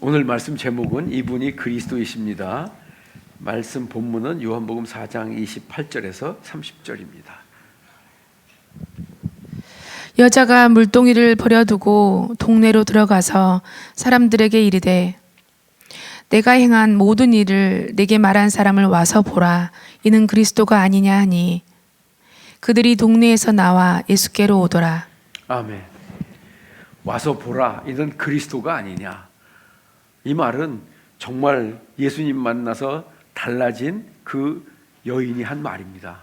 오늘 말씀 제목은 이분이 그리스도이십니다. 말씀 본문은 요한복음 4장 28절에서 30절입니다. 여자가 물동이를 버려두고 동네로 들어가서 사람들에게 이르되 내가 행한 모든 일을 내게 말한 사람을 와서 보라. 이는 그리스도가 아니냐 하니 그들이 동네에서 나와 예수께로 오더라. 아멘. 와서 보라. 이는 그리스도가 아니냐. 이 말은 정말 예수님 만나서 달라진 그 여인이 한 말입니다.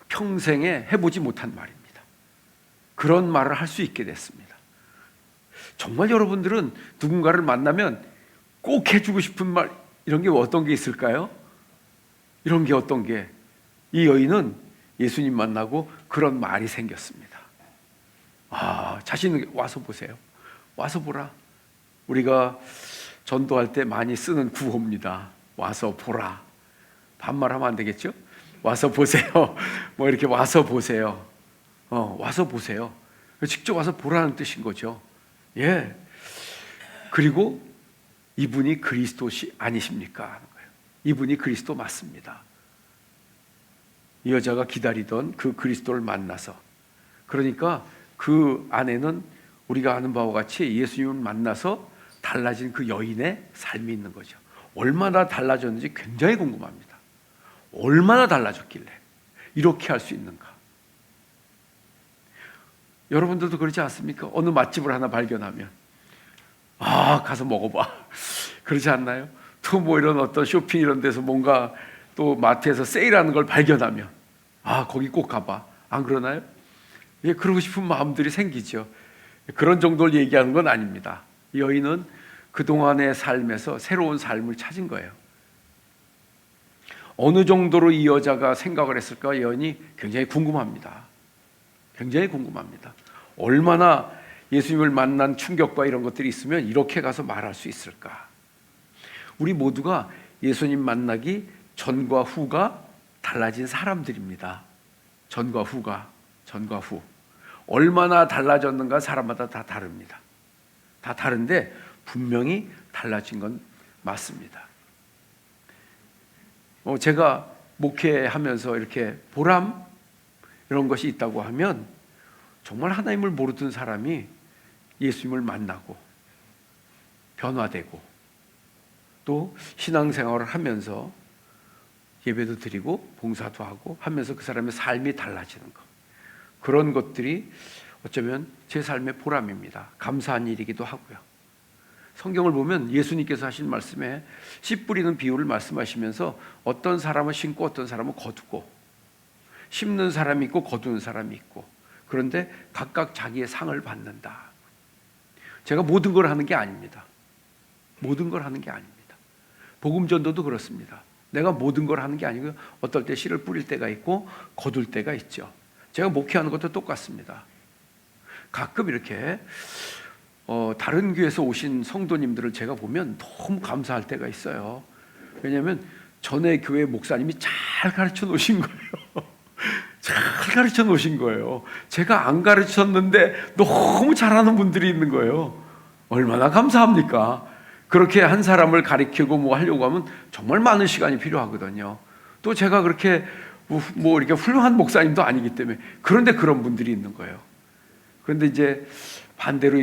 평생에 해보지 못한 말입니다. 그런 말을 할 수 있게 됐습니다. 정말 여러분들은 누군가를 만나면 꼭 해주고 싶은 말, 이런 게 어떤 게 있을까요? 이런 게 어떤 게? 이 여인은 예수님 만나고 그런 말이 생겼습니다. 자신 와서 보세요. 와서 보라. 우리가 전도할 때 많이 쓰는 구호입니다. 와서 보라. 반말하면 안 되겠죠? 와서 보세요. 뭐 이렇게 와서 보세요. 와서 보세요. 직접 와서 보라는 뜻인 거죠. 예. 그리고 이분이 그리스도 아니십니까? 하는 거예요. 이분이 그리스도 맞습니다. 이 여자가 기다리던 그 그리스도를 만나서, 그러니까 그 안에는 우리가 아는 바와 같이 예수님을 만나서 달라진 그 여인의 삶이 있는 거죠. 얼마나 달라졌는지 굉장히 궁금합니다. 얼마나 달라졌길래 이렇게 할 수 있는가? 여러분들도 그렇지 않습니까? 어느 맛집을 하나 발견하면 가서 먹어봐. 그렇지 않나요? 또 뭐 이런 어떤 쇼핑 이런 데서 뭔가 또 마트에서 세일하는 걸 발견하면 거기 꼭 가봐. 안 그러나요? 예, 그러고 싶은 마음들이 생기죠. 그런 정도를 얘기하는 건 아닙니다. 이 여인은 그동안의 삶에서 새로운 삶을 찾은 거예요. 어느 정도로 이 여자가 생각을 했을까? 이 여인이 굉장히 궁금합니다. 굉장히 궁금합니다. 얼마나 예수님을 만난 충격과 이런 것들이 있으면 이렇게 가서 말할 수 있을까? 우리 모두가 예수님 만나기 전과 후가 달라진 사람들입니다. 전과 후. 얼마나 달라졌는가 사람마다 다 다릅니다. 다 다른데 분명히 달라진 건 맞습니다. 제가 목회하면서 이렇게 보람 이런 것이 있다고 하면 정말 하나님을 모르던 사람이 예수님을 만나고 변화되고 또 신앙생활을 하면서 예배도 드리고 봉사도 하고 하면서 그 사람의 삶이 달라지는 것, 그런 것들이 어쩌면 제 삶의 보람입니다. 감사한 일이기도 하고요. 성경을 보면 예수님께서 하신 말씀에 씨 뿌리는 비유를 말씀하시면서 어떤 사람은 심고 어떤 사람은 거두고, 심는 사람이 있고 거두는 사람이 있고, 그런데 각각 자기의 상을 받는다. 제가 모든 걸 하는 게 아닙니다. 모든 걸 하는 게 아닙니다. 복음 전도도 그렇습니다. 내가 모든 걸 하는 게 아니고 어떨 때 씨를 뿌릴 때가 있고 거둘 때가 있죠. 제가 목회하는 것도 똑같습니다. 가끔 이렇게 다른 교회에서 오신 성도님들을 제가 보면 너무 감사할 때가 있어요. 왜냐하면 전에 교회 목사님이 잘 가르쳐 놓으신 거예요. 잘 가르쳐 놓으신 거예요. 제가 안 가르쳤는데 너무 잘하는 분들이 있는 거예요. 얼마나 감사합니까? 그렇게 한 사람을 가르치고 뭐 하려고 하면 정말 많은 시간이 필요하거든요. 또 제가 그렇게 뭐 이렇게 훌륭한 목사님도 아니기 때문에, 그런데 그런 분들이 있는 거예요. 그런데 이제 반대로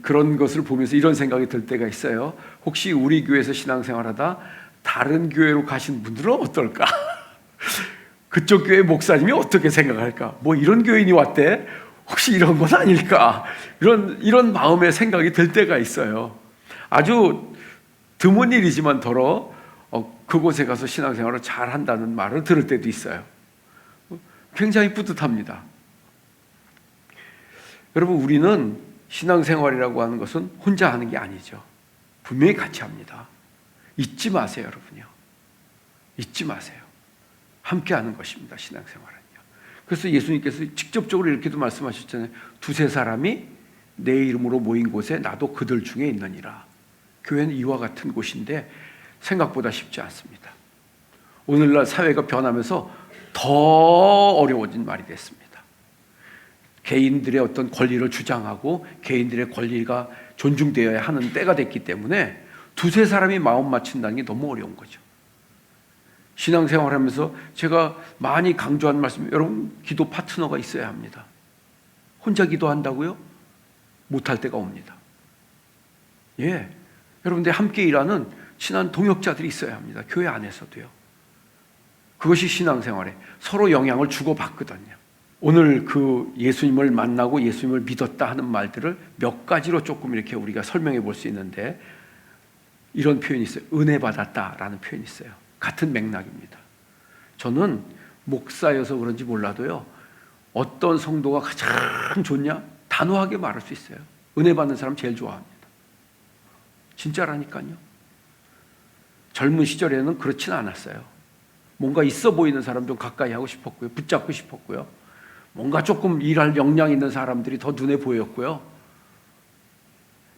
그런 것을 보면서 이런 생각이 들 때가 있어요. 혹시 우리 교회에서 신앙생활하다 다른 교회로 가신 분들은 어떨까? 그쪽 교회 목사님이 어떻게 생각할까? 뭐 이런 교인이 왔대? 혹시 이런 건 아닐까? 이런 마음의 생각이 들 때가 있어요. 아주 드문 일이지만 더러 그곳에 가서 신앙생활을 잘 한다는 말을 들을 때도 있어요. 굉장히 뿌듯합니다. 여러분, 우리는 신앙생활이라고 하는 것은 혼자 하는 게 아니죠. 분명히 같이 합니다. 잊지 마세요, 여러분요. 잊지 마세요. 함께 하는 것입니다, 신앙생활은요. 그래서 예수님께서 직접적으로 이렇게도 말씀하셨잖아요. 두세 사람이 내 이름으로 모인 곳에 나도 그들 중에 있느니라. 교회는 이와 같은 곳인데 생각보다 쉽지 않습니다. 오늘날 사회가 변하면서 더 어려워진 말이 됐습니다. 개인들의 어떤 권리를 주장하고 개인들의 권리가 존중되어야 하는 때가 됐기 때문에 두세 사람이 마음 맞춘다는 게 너무 어려운 거죠. 신앙생활하면서 제가 많이 강조한 말씀, 여러분 기도 파트너가 있어야 합니다. 혼자 기도한다고요? 못할 때가 옵니다. 예, 여러분들 함께 일하는 친한 동역자들이 있어야 합니다. 교회 안에서도요. 그것이 신앙생활에 서로 영향을 주고받거든요. 오늘 그 예수님을 만나고 예수님을 믿었다 하는 말들을 몇 가지로 조금 이렇게 우리가 설명해 볼 수 있는데, 이런 표현이 있어요. 은혜 받았다라는 표현이 있어요. 같은 맥락입니다. 저는 목사여서 그런지 몰라도요, 어떤 성도가 가장 좋냐? 단호하게 말할 수 있어요. 은혜 받는 사람 제일 좋아합니다. 진짜라니까요. 젊은 시절에는 그렇진 않았어요. 뭔가 있어 보이는 사람 좀 가까이 하고 싶었고요. 붙잡고 싶었고요. 뭔가 조금 일할 역량 있는 사람들이 더 눈에 보였고요.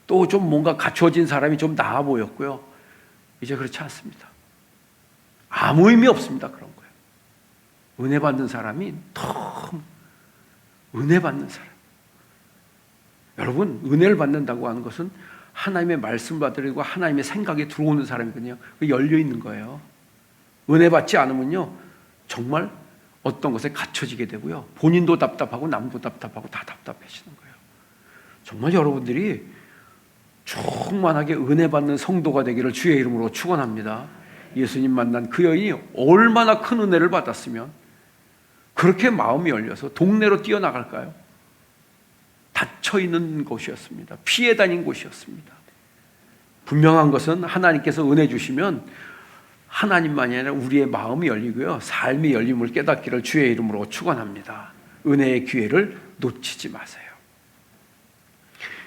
또 좀 뭔가 갖춰진 사람이 좀 나아 보였고요. 이제 그렇지 않습니다. 아무 의미 없습니다. 그런 거예요. 은혜 받는 사람이 너무 은혜 받는 사람. 여러분, 은혜를 받는다고 하는 것은 하나님의 말씀 받으려고 하나님의 생각에 들어오는 사람이거든요. 열려 있는 거예요. 은혜 받지 않으면요, 정말 어떤 것에 갇혀지게 되고요. 본인도 답답하고 남도 답답하고 다 답답해지는 거예요. 정말 여러분들이 충만하게 은혜 받는 성도가 되기를 주의 이름으로 축원합니다. 예수님 만난 그 여인이 얼마나 큰 은혜를 받았으면 그렇게 마음이 열려서 동네로 뛰어나갈까요? 닫혀있는 곳이었습니다. 피해 다닌 곳이었습니다. 분명한 것은 하나님께서 은혜 주시면 하나님만이 아니라 우리의 마음이 열리고요, 삶의 열림을 깨닫기를 주의 이름으로 축원합니다. 은혜의 기회를 놓치지 마세요.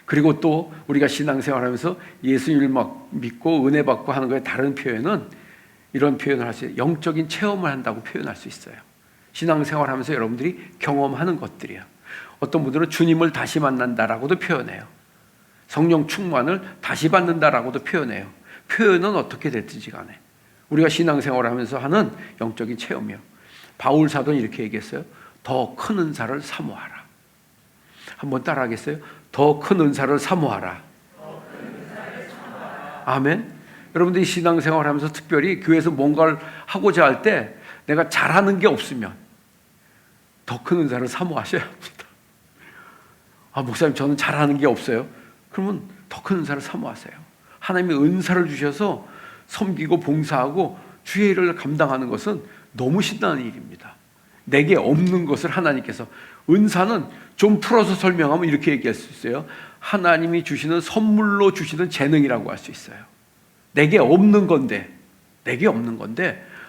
그리고 또 우리가 신앙생활하면서 예수님을 막 믿고 은혜 받고 하는 거에 다른 표현은 이런 표현을 할 수 있어요. 영적인 체험을 한다고 표현할 수 있어요. 신앙생활하면서 여러분들이 경험하는 것들이에요. 어떤 분들은 주님을 다시 만난다라고도 표현해요. 성령 충만을 다시 받는다라고도 표현해요. 표현은 어떻게 됐든지 간에 우리가 신앙생활을 하면서 하는 영적인 체험이요. 바울 사도는 이렇게 얘기했어요. 더 큰 은사를 사모하라. 한번 따라하겠어요? 더 큰 은사를 사모하라. 아멘. 여러분들이 신앙생활을 하면서 특별히 교회에서 뭔가를 하고자 할 때 내가 잘하는 게 없으면 더 큰 은사를 사모하셔야 합니다. 아, 목사님 저는 잘하는 게 없어요. 그러면 더 큰 은사를 사모하세요. 하나님이 은사를 주셔서 섬기고 봉사하고 주의 일을 감당하는 것은 너무 신나는 일입니다. 내게 없는 것을 하나님께서, 은사는 좀 풀어서 설명하면 이렇게 얘기할 수 있어요. 하나님이 주시는 선물로 주시는 재능이라고 할 수 있어요. 내게 없는 건데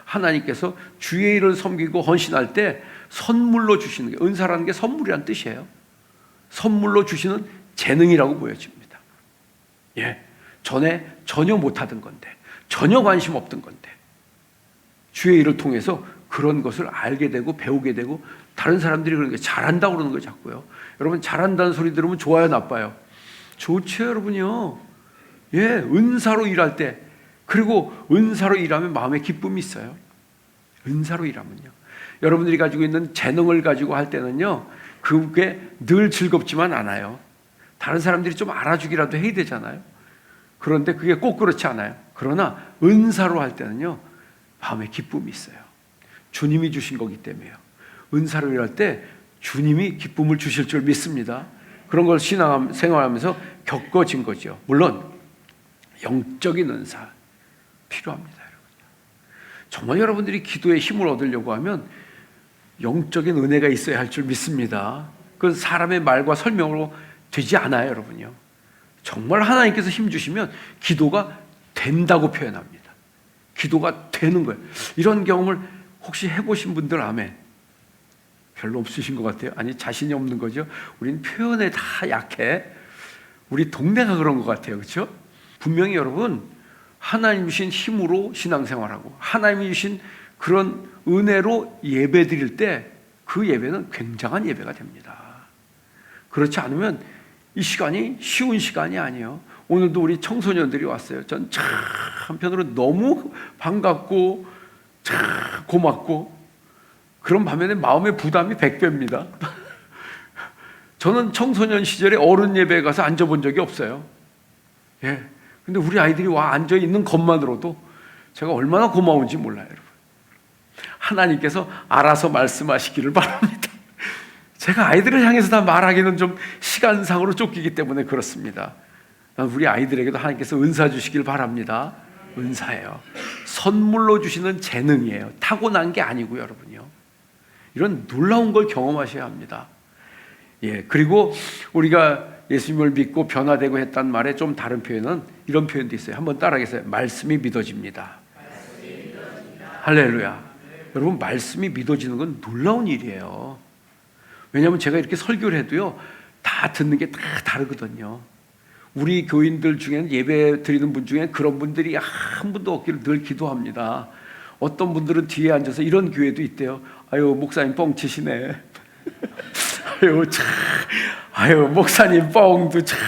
하나님께서 주의 일을 섬기고 헌신할 때 선물로 주시는 게, 은사라는 게 선물이란 뜻이에요. 선물로 주시는 재능이라고 보여집니다. 예, 전에 전혀 못하던 건데, 전혀 관심 없던 건데 주의 일을 통해서 그런 것을 알게 되고 배우게 되고, 다른 사람들이 그런 게 잘한다고 그러는 거 자꾸요. 여러분, 잘한다는 소리 들으면 좋아요, 나빠요? 좋죠, 여러분요. 예, 은사로 일할 때, 그리고 은사로 일하면 마음에 기쁨이 있어요. 은사로 일하면요. 여러분들이 가지고 있는 재능을 가지고 할 때는요, 그게 늘 즐겁지만 않아요. 다른 사람들이 좀 알아주기라도 해야 되잖아요. 그런데 그게 꼭 그렇지 않아요. 그러나 은사로 할 때는요, 마음에 기쁨이 있어요. 주님이 주신 거기 때문에요. 은사로 일할 때 주님이 기쁨을 주실 줄 믿습니다. 그런 걸 신앙 생활하면서 겪어진 거죠. 물론 영적인 은사 필요합니다, 여러분. 정말 여러분들이 기도에 힘을 얻으려고 하면 영적인 은혜가 있어야 할 줄 믿습니다. 그건 사람의 말과 설명으로 되지 않아요, 여러분요. 정말 하나님께서 힘 주시면 기도가 된다고 표현합니다. 기도가 되는 거예요. 이런 경험을 혹시 해보신 분들 아멘? 별로 없으신 것 같아요. 아니, 자신이 없는 거죠. 우린 표현에 다 약해. 우리 동네가 그런 것 같아요. 그렇죠? 분명히 여러분, 하나님 주신 힘으로 신앙생활하고 하나님이 주신 그런 은혜로 예배 드릴 때 그 예배는 굉장한 예배가 됩니다. 그렇지 않으면 이 시간이 쉬운 시간이 아니에요. 오늘도 우리 청소년들이 왔어요. 전 참 한편으로 너무 반갑고 참 고맙고, 그런 반면에 마음의 부담이 100배입니다. 저는 청소년 시절에 어른 예배에 가서 앉아본 적이 없어요. 예, 근데 우리 아이들이 와 앉아 있는 것만으로도 제가 얼마나 고마운지 몰라요, 여러분. 하나님께서 알아서 말씀하시기를 바랍니다. 제가 아이들을 향해서 다 말하기는 좀 시간상으로 쫓기기 때문에 그렇습니다. 우리 아이들에게도 하나님께서 은사 주시길 바랍니다. 은사예요. 선물로 주시는 재능이에요. 타고난 게 아니고요, 여러분요. 이런 놀라운 걸 경험하셔야 합니다. 예, 그리고 우리가 예수님을 믿고 변화되고 했단 말에 좀 다른 표현은 이런 표현도 있어요. 한번 따라하겠어요. 말씀이 믿어집니다. 할렐루야. 여러분, 말씀이 믿어지는 건 놀라운 일이에요. 왜냐하면 제가 이렇게 설교를 해도요, 다 듣는 게 다 다르거든요. 우리 교인들 중에는, 예배 드리는 분 중에 그런 분들이 한 분도 없기를 늘 기도합니다. 어떤 분들은 뒤에 앉아서 이런 교회도 있대요. 아유, 목사님 뻥치시네. 아유, 목사님 뻥도 참,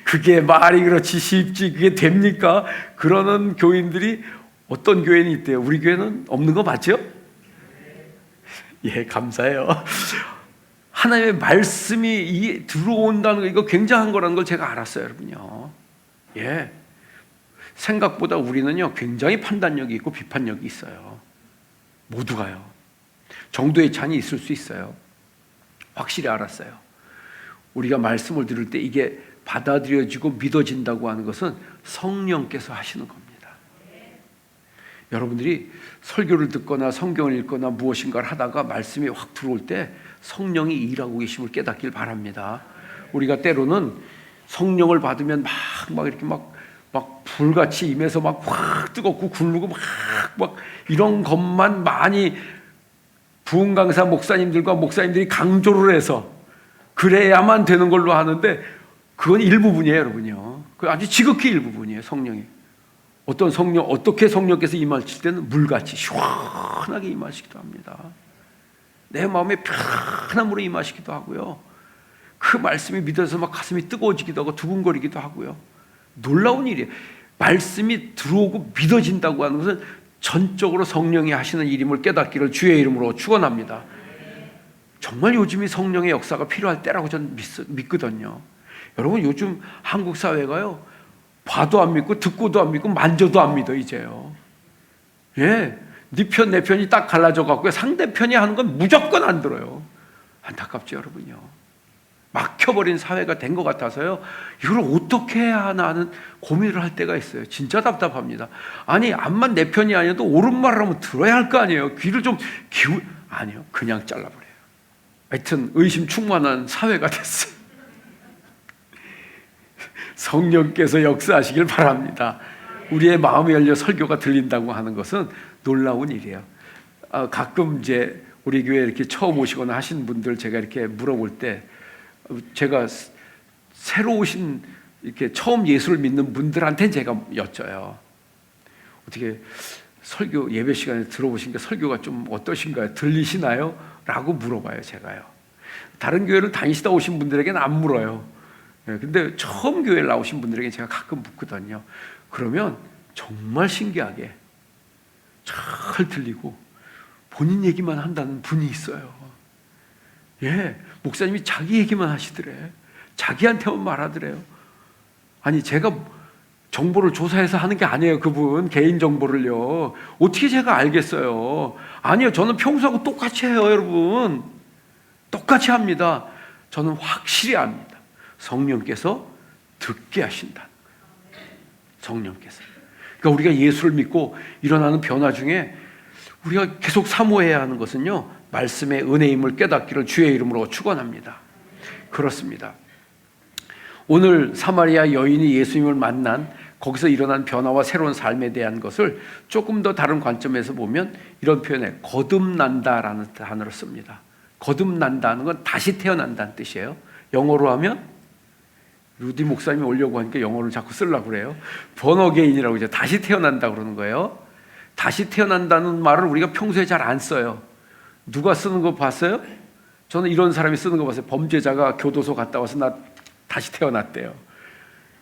그게 말이 그렇지 쉽지 그게 됩니까? 그러는 교인들이 어떤 교회는 있대요. 우리 교회는 없는 거 맞죠? 예, 감사해요. 하나님의 말씀이 들어온다는 거, 이거 굉장한 거라는 걸 제가 알았어요, 여러분요. 예, 생각보다 우리는요 굉장히 판단력이 있고 비판력이 있어요. 모두가요. 정도의 차이는 있을 수 있어요. 확실히 알았어요. 우리가 말씀을 들을 때 이게 받아들여지고 믿어진다고 하는 것은 성령께서 하시는 겁니다. 여러분들이 설교를 듣거나 성경을 읽거나 무엇인가를 하다가 말씀이 확 들어올 때 성령이 일하고 계심을 깨닫길 바랍니다. 우리가 때로는 성령을 받으면 막 이렇게 막 불같이 임해서 막 확 뜨겁고 굴르고 막 이런 것만 많이 부흥 강사 목사님들과 목사님들이 강조를 해서 그래야만 되는 걸로 하는데 그건 일부분이에요, 여러분요. 그 아주 지극히 일부분이에요, 성령이. 어떻게 성령께서 임하실 때는 물같이 시원하게 임하시기도 합니다. 내 마음에 편함으로 임하시기도 하고요. 그 말씀이 믿어서 막 가슴이 뜨거워지기도 하고 두근거리기도 하고요. 놀라운 일이에요. 말씀이 들어오고 믿어진다고 하는 것은 전적으로 성령이 하시는 일임을 깨닫기를 주의 이름으로 축원합니다. 정말 요즘이 성령의 역사가 필요할 때라고 저는 믿거든요. 여러분, 요즘 한국 사회가요, 봐도 안 믿고 듣고도 안 믿고 만져도 안 믿어 이제요. 예, 네 편 내 편이 딱 갈라져 갖고 상대편이 하는 건 무조건 안 들어요. 안타깝죠, 여러분요. 막혀버린 사회가 된 것 같아서요, 이걸 어떻게 해야 하나 하는 고민을 할 때가 있어요. 진짜 답답합니다. 아니, 암만 내 편이 아니어도 옳은 말을 하면 들어야 할 거 아니에요. 귀를 좀 아니요, 그냥 잘라버려요. 하여튼 의심 충만한 사회가 됐어요. 성령께서 역사하시길 바랍니다. 우리의 마음이 열려 설교가 들린다고 하는 것은 놀라운 일이에요. 가끔 이제 우리 교회 이렇게 처음 오시거나 하신 분들 제가 이렇게 물어볼 때, 제가 새로 오신 이렇게 처음 예수를 믿는 분들한테는 제가 여쭤요. 어떻게 설교 예배 시간에 들어보시니까 설교가 좀 어떠신가요? 들리시나요? 라고 물어봐요, 제가요. 다른 교회를 다니시다 오신 분들에게는 안 물어요. 근데 처음 교회에 나오신 분들에게 제가 가끔 묻거든요. 그러면 정말 신기하게 잘 들리고 본인 얘기만 한다는 분이 있어요. 예, 목사님이 자기 얘기만 하시더래. 자기한테만 말하더래요. 아니, 제가 정보를 조사해서 하는 게 아니에요. 그분 개인 정보를요. 어떻게 제가 알겠어요? 아니요, 저는 평소하고 똑같이 해요, 여러분. 똑같이 합니다. 저는 확실히 압니다. 성령께서 듣게 하신다. 성령께서. 그러니까 우리가 예수를 믿고 일어나는 변화 중에 우리가 계속 사모해야 하는 것은요, 말씀의 은혜임을 깨닫기를 주의 이름으로 축원합니다. 그렇습니다. 오늘 사마리아 여인이 예수님을 만난 거기서 일어난 변화와 새로운 삶에 대한 것을 조금 더 다른 관점에서 보면 이런 표현에 거듭난다라는 단어를 씁니다. 거듭난다는 건 다시 태어난다는 뜻이에요. 영어로 하면, 루디 목사님이 오려고 하니까 영어를 자꾸 쓰려고 그래요. 번어게인이라고 이제 다시 태어난다 그러는 거예요. 다시 태어난다는 말을 우리가 평소에 잘 안 써요. 누가 쓰는 거 봤어요? 저는 이런 사람이 쓰는 거 봤어요. 범죄자가 교도소 갔다 와서 나 다시 태어났대요.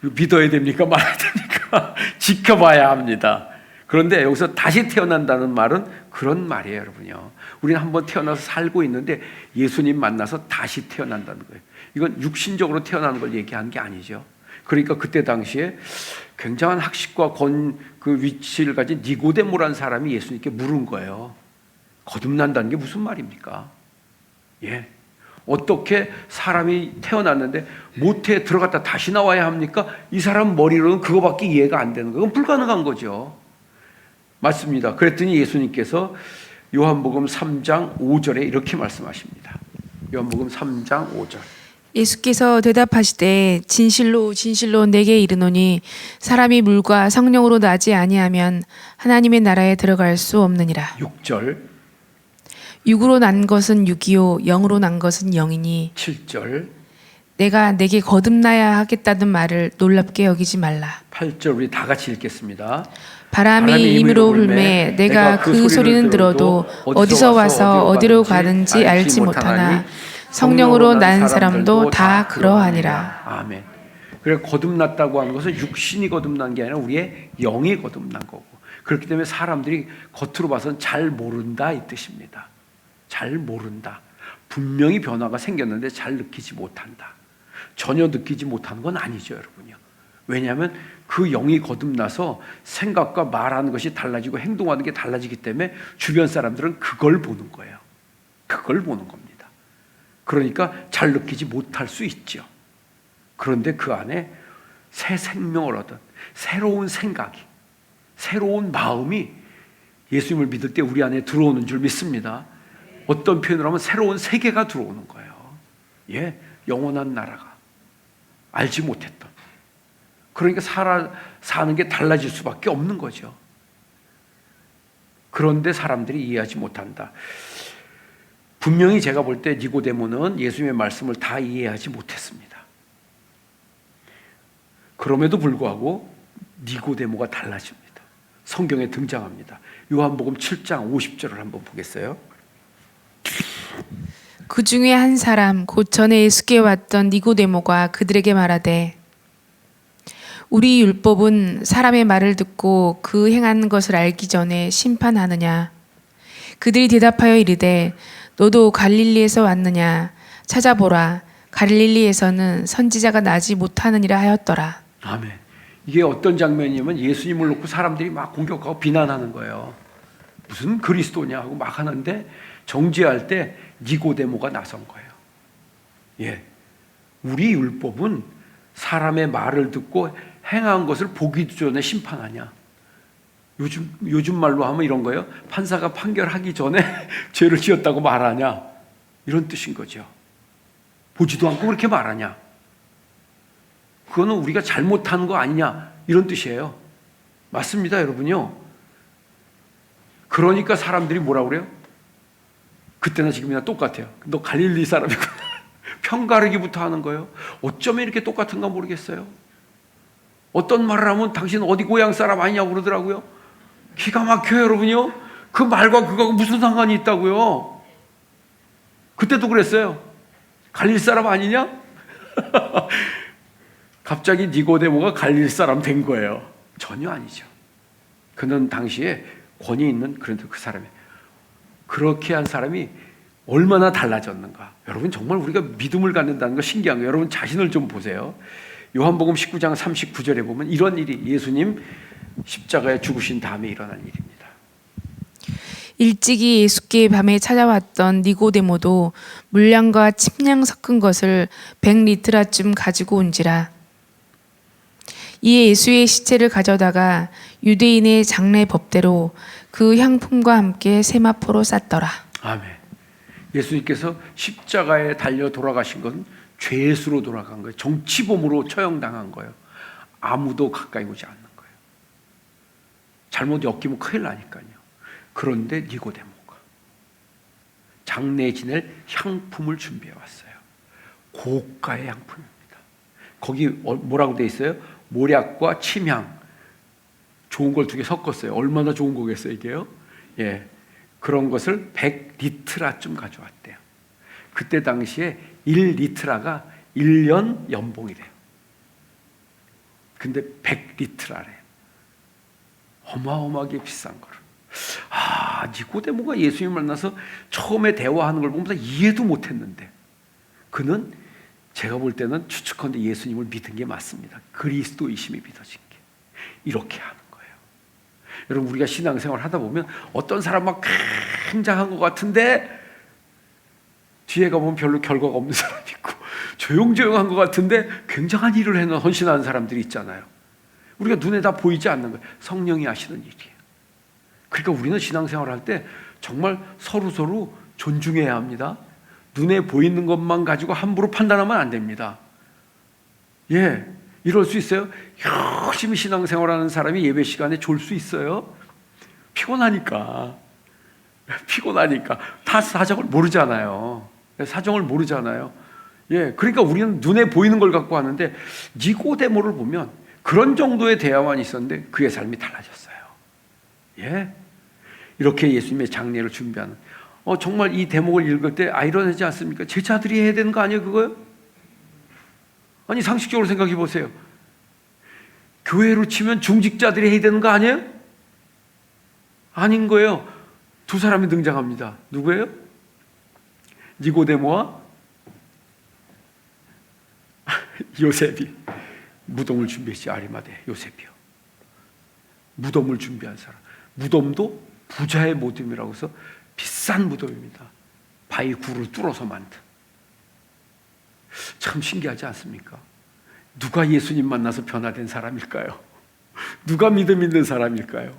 믿어야 됩니까? 말아야 됩니까? 지켜봐야 합니다. 그런데 여기서 다시 태어난다는 말은 그런 말이에요, 여러분요. 우리는 한번 태어나서 살고 있는데 예수님 만나서 다시 태어난다는 거예요. 이건 육신적으로 태어나는 걸 얘기한 게 아니죠. 그러니까 그때 당시에 굉장한 학식과 그 위치를 가진 니고데모라는 사람이 예수님께 물은 거예요. 거듭난다는 게 무슨 말입니까? 예. 어떻게 사람이 태어났는데 모태에 들어갔다 다시 나와야 합니까? 이 사람 머리로는 그거밖에 이해가 안 되는 거예요. 그건 불가능한 거죠. 맞습니다. 그랬더니 예수님께서 요한복음 3장 5절에 이렇게 말씀하십니다. 요한복음 3장 5절. 예수께서 대답하시되 진실로 진실로 내게 이르노니 사람이 물과 성령으로 나지 아니하면 하나님의 나라에 들어갈 수 없느니라. 6절. 육으로 난 것은 육이요 영으로 난 것은 영이니 7절. 내가 내게 거듭나야 하겠다는 말을 놀랍게 여기지 말라. 8절 우리 다 같이 읽겠습니다. 바람이 임으로 불매 내가 그 소리는 들어도 어디서 와서 어디로 가는지 알지 못하나 성령으로 난 사람도 다 그러하니라. 아멘. 그래 거듭났다고 하는 것은 육신이 거듭난 게 아니라 우리의 영이 거듭난 거고, 그렇기 때문에 사람들이 겉으로 봐서는 잘 모른다 이 뜻입니다. 잘 모른다. 분명히 변화가 생겼는데 잘 느끼지 못한다. 전혀 느끼지 못하는 건 아니죠, 여러분요. 왜냐하면 그 영이 거듭나서 생각과 말하는 것이 달라지고 행동하는 게 달라지기 때문에 주변 사람들은 그걸 보는 거예요. 그걸 보는 겁니다. 그러니까 잘 느끼지 못할 수 있죠. 그런데 그 안에 새 생명을 얻은 새로운 생각이, 새로운 마음이 예수님을 믿을 때 우리 안에 들어오는 줄 믿습니다. 어떤 표현을 하면 새로운 세계가 들어오는 거예요. 예, 영원한 나라가 알지 못했던. 그러니까 사는 게 달라질 수밖에 없는 거죠. 그런데 사람들이 이해하지 못한다. 분명히 제가 볼 때 니고데모는 예수님의 말씀을 다 이해하지 못했습니다. 그럼에도 불구하고 니고데모가 달라집니다. 성경에 등장합니다. 요한복음 7장 50절을 한번 보겠어요. 그 중에 한 사람 곧 전에 예수께 왔던 니고데모가 그들에게 말하되 우리 율법은 사람의 말을 듣고 그 행한 것을 알기 전에 심판하느냐. 그들이 대답하여 이르되 너도 갈릴리에서 왔느냐. 찾아보라. 갈릴리에서는 선지자가 나지 못하느니라 하였더라. 아멘. 이게 어떤 장면이냐면 예수님을 놓고 사람들이 막 공격하고 비난하는 거예요. 무슨 그리스도냐 하고 막 하는데 정죄할 때 니고데모가 나선 거예요. 예, 우리 율법은 사람의 말을 듣고 행한 것을 보기도 전에 심판하냐. 요즘 말로 하면 이런 거예요. 판사가 판결하기 전에 죄를 지었다고 말하냐, 이런 뜻인 거죠. 보지도 않고 그렇게 말하냐, 그거는 우리가 잘못한 거 아니냐, 이런 뜻이에요. 맞습니다, 여러분요. 그러니까 사람들이 뭐라고 그래요? 그때나 지금이나 똑같아요. 너 갈릴리 사람이구나. 편가르기부터 하는 거예요. 어쩌면 이렇게 똑같은가 모르겠어요. 어떤 말을 하면 당신 어디 고향 사람 아니냐고 그러더라고요. 기가 막혀요, 여러분요. 그 말과 그거하고 무슨 상관이 있다고요. 그때도 그랬어요. 갈릴 사람 아니냐? 갑자기 니고데모가 갈릴 사람 된 거예요. 전혀 아니죠. 그는 당시에 권위 있는 그 사람이, 그렇게 한 사람이 얼마나 달라졌는가. 여러분 정말 우리가 믿음을 갖는다는 거 신기한 거예요. 여러분 자신을 좀 보세요. 요한복음 19장 39절에 보면 이런 일이 예수님 십자가에 죽으신 다음에 일어난 일입니다. 일찍이 예수께 밤에 찾아왔던 니고데모도 물량과 침량 섞은 것을 100리트라쯤 가지고 온지라. 이에 예수의 시체를 가져다가 유대인의 장례 법대로 그 향품과 함께 세마포로 쌌더라. 아멘. 예수님께서 십자가에 달려 돌아가신 건 죄수로 돌아간 거예요. 정치범으로 처형당한 거예요. 아무도 가까이 오지 않는 거예요. 잘못 엮이면 큰일 나니까요. 그런데 니고데모가 장례에 지낼 향품을 준비해 왔어요. 고가의 향품입니다. 거기 뭐라고 돼 있어요? 모략과 침향, 좋은 걸 두 개 섞었어요. 얼마나 좋은 거겠어요, 이게요? 예, 그런 것을 100리트라쯤 가져왔대요. 그때 당시에 1리트라가 1년 연봉이래요. 근데 100리트라래요. 어마어마하게 비싼 거를. 니고데모가 예수님 만나서 처음에 대화하는 걸 보면서 이해도 못했는데, 그는 제가 볼 때는 추측컨대 예수님을 믿은 게 맞습니다. 그리스도이심이 믿어진 게. 이렇게 하는 거예요. 여러분, 우리가 신앙생활 하다 보면 어떤 사람 막 굉장한 것 같은데 뒤에 가보면 별로 결과가 없는 사람이 있고, 조용조용한 것 같은데 굉장한 일을 해놓은 헌신하는 사람들이 있잖아요. 우리가 눈에 다 보이지 않는 거예요. 성령이 하시는 일이에요. 그러니까 우리는 신앙생활 할 때 정말 서로 존중해야 합니다. 눈에 보이는 것만 가지고 함부로 판단하면 안 됩니다. 예, 이럴 수 있어요. 열심히 신앙생활하는 사람이 예배 시간에 졸 수 있어요. 피곤하니까 다 사정을 모르잖아요. 예, 그러니까 우리는 눈에 보이는 걸 갖고 하는데, 니고데모를 보면 그런 정도의 대화만 있었는데 그의 삶이 달라졌어요. 예, 이렇게 예수님의 장례를 준비하는, 정말 이 대목을 읽을 때 아이러니하지 않습니까? 제자들이 해야 되는 거 아니에요, 그거요? 아니, 상식적으로 생각해 보세요. 교회로 치면 중직자들이 해야 되는 거 아니에요? 아닌 거예요. 두 사람이 등장합니다. 누구예요? 니고데모와 요셉이. 무덤을 준비했지. 아리마대 요셉이요. 무덤을 준비한 사람. 무덤도 부자의 무덤이라고 해서 비싼 무덤입니다. 바위 굴을 뚫어서 만든. 참 신기하지 않습니까? 누가 예수님 만나서 변화된 사람일까요? 누가 믿음 있는 사람일까요?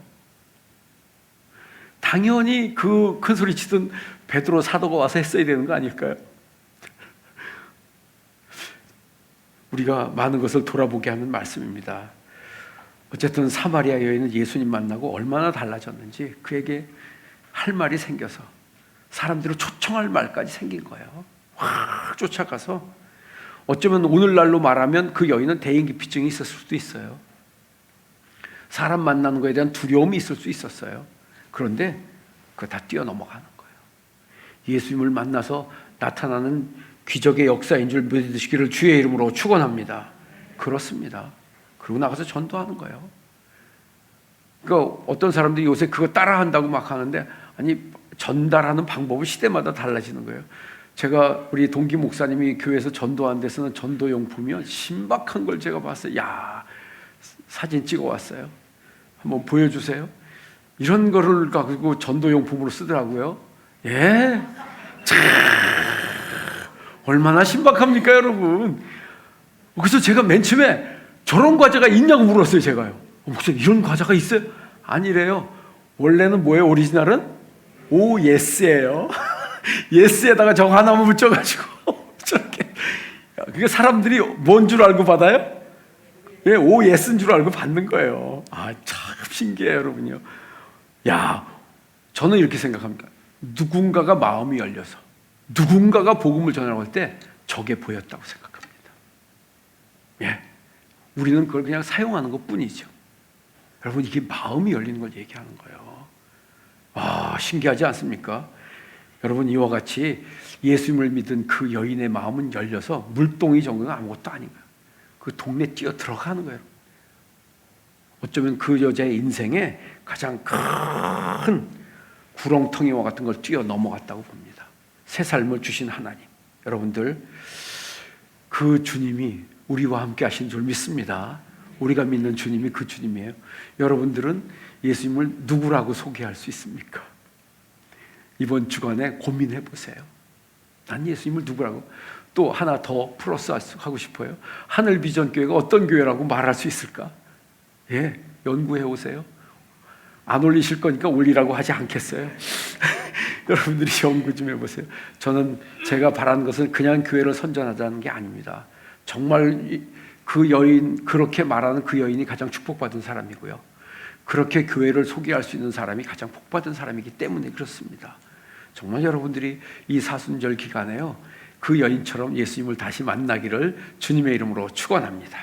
당연히 그 큰 소리 치던 베드로 사도가 와서 했어야 되는 거 아닐까요? 우리가 많은 것을 돌아보게 하는 말씀입니다. 어쨌든 사마리아 여인은 예수님 만나고 얼마나 달라졌는지 그에게 할 말이 생겨서 사람들을 초청할 말까지 생긴 거예요. 확 쫓아가서, 어쩌면 오늘날로 말하면 그 여인은 대인기피증이 있었을 수도 있어요. 사람 만나는 것에 대한 두려움이 있을 수 있었어요. 그런데 그거 다 뛰어넘어가는 거예요. 예수님을 만나서 나타나는 기적의 역사인 줄 믿으시기를 주의 이름으로 축원합니다. 그렇습니다. 그러고 나가서 전도하는 거예요. 그러니까 어떤 사람들이 요새 그거 따라한다고 막 하는데, 아니, 전달하는 방법은 시대마다 달라지는 거예요. 제가 우리 동기 목사님이 교회에서 전도하는 데 쓰는 전도용품이요, 신박한 걸 제가 봤어요. 야, 사진 찍어 왔어요. 한번 보여주세요. 이런 거를 가지고 전도용품으로 쓰더라고요. 예, 참, 얼마나 신박합니까, 여러분? 그래서 제가 맨 처음에 저런 과자가 있냐고 물었어요, 제가요. 목사님, 이런 과자가 있어요? 아니래요. 원래는 뭐예요, 오리지널은? 오 예스예요. 예스에다가 저거 하나만 붙여가지고 저렇게. 그게 사람들이 뭔 줄 알고 받아요? 예, 오 예스인 줄 알고 받는 거예요. 아, 참 신기해요, 여러분요. 야, 저는 이렇게 생각합니다. 누군가가 마음이 열려서 누군가가 복음을 전하려고 할 때 저게 보였다고 생각합니다. 예, 우리는 그걸 그냥 사용하는 것뿐이죠. 여러분, 이게 마음이 열리는 걸 얘기하는 거예요. 아, 신기하지 않습니까? 여러분, 이와 같이 예수님을 믿은 그 여인의 마음은 열려서 물동이 정도는 아무것도 아닌 거예요. 그 동네 뛰어 들어가는 거예요. 어쩌면 그 여자의 인생에 가장 큰 구렁텅이와 같은 걸 뛰어 넘어갔다고 봅니다. 새 삶을 주신 하나님, 여러분들, 그 주님이 우리와 함께 하신 줄 믿습니다. 우리가 믿는 주님이 그 주님이에요. 여러분들은 예수님을 누구라고 소개할 수 있습니까? 이번 주간에 고민해 보세요. 난 예수님을 누구라고? 또 하나 더 플러스 하고 싶어요. 하늘비전교회가 어떤 교회라고 말할 수 있을까? 예, 연구해 오세요. 안 올리실 거니까 올리라고 하지 않겠어요? 여러분들이 연구 좀 해보세요. 저는 제가 바라는 것은 그냥 교회를 선전하자는 게 아닙니다. 정말 그 여인, 그렇게 말하는 그 여인이 가장 축복받은 사람이고요. 그렇게 교회를 소개할 수 있는 사람이 가장 복받은 사람이기 때문에 그렇습니다. 정말 여러분들이 이 사순절 기간에요, 그 여인처럼 예수님을 다시 만나기를 주님의 이름으로 축원합니다.